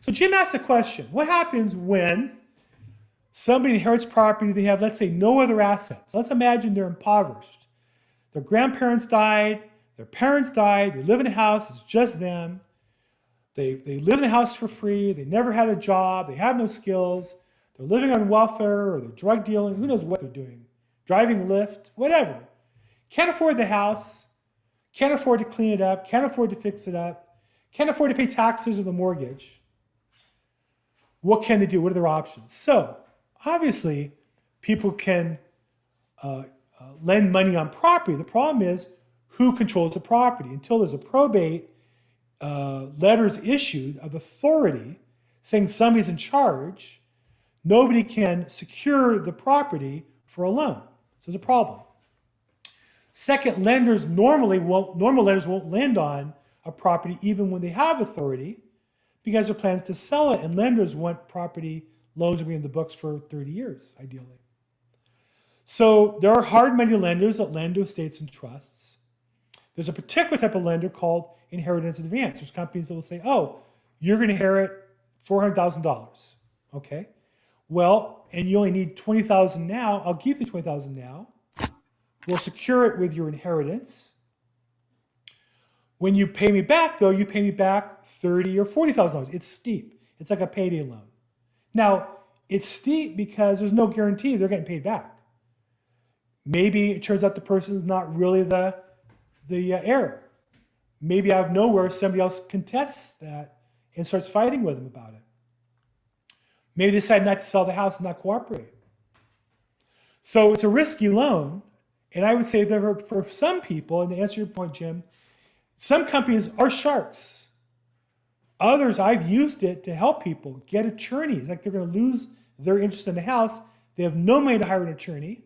So Jim asked a question. What happens when somebody inherits property, they have, let's say, no other assets? Let's imagine they're impoverished. Their grandparents died, their parents died, they live in a house, it's just them. They live in the house for free, they never had a job, they have no skills, they're living on welfare or they're drug dealing, who knows what they're doing, driving Lyft, whatever. Can't afford the house, can't afford to clean it up, can't afford to fix it up, can't afford to pay taxes or the mortgage. What can they do? What are their options? So obviously, people can lend money on property. The problem is who controls the property. Until there's a probate letters issued of authority saying somebody's in charge, nobody can secure the property for a loan. So there's a problem. Second, normal lenders won't lend on a property even when they have authority because their plans to sell it, and lenders want property loans to be in the books for 30 years, ideally. So there are hard money lenders that lend to estates and trusts. There's a particular type of lender called inheritance advance. There's companies that will say, oh, you're going to inherit $400,000. Okay. Well, and you only need $20,000 now. I'll give you $20,000 now. We'll secure it with your inheritance. When you pay me back, though, you pay me back $30,000 or $40,000. It's steep. It's like a payday loan. Now, it's steep because there's no guarantee they're getting paid back. Maybe it turns out the person's not really the heir. Maybe out of nowhere, somebody else contests that and starts fighting with them about it. Maybe they decide not to sell the house and not cooperate. So it's a risky loan. And I would say that for some people, and to answer your point, Jim, some companies are sharks. Others, I've used it to help people get attorneys. Like they're going to lose their interest in the house. They have no money to hire an attorney.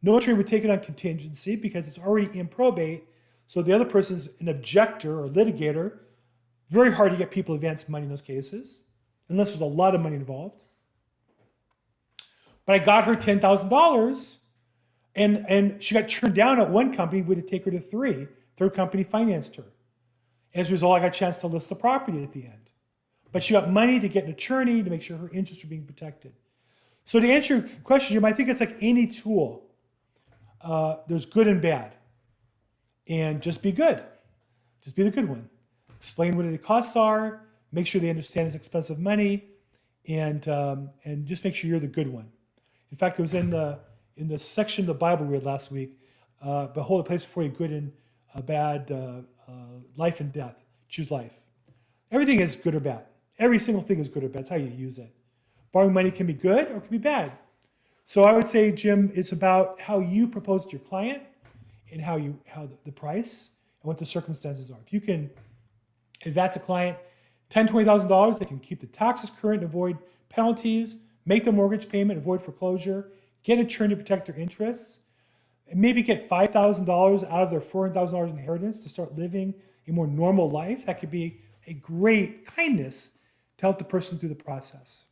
No attorney would take it on contingency because it's already in probate. So the other person's an objector or litigator. Very hard to get people to advance money in those cases, unless there's a lot of money involved. But I got her $10,000, and she got turned down at one company, would take her to three. Third company financed her. As a result, I got a chance to list the property at the end. But she got money to get an attorney to make sure her interests were being protected. So to answer your question, Jim, I think it's like any tool. There's good and bad. And just be good. Just be the good one. Explain what the costs are. Make sure they understand it's expensive money. And just make sure you're the good one. In fact, it was in the section of the Bible we read last week. Behold, a place before you, good and bad, life and death. Choose life. Everything is good or bad. Every single thing is good or bad. That's how you use it. Borrowing money can be good or it can be bad. So I would say, Jim, it's about how you propose to your client and how the price and what the circumstances are. If you can advance a client $10,000, $20,000, they can keep the taxes current, avoid penalties, make the mortgage payment, avoid foreclosure, get an attorney to protect their interests, and maybe get $5,000 out of their $400,000 inheritance to start living a more normal life. That could be a great kindness to help the person through the process.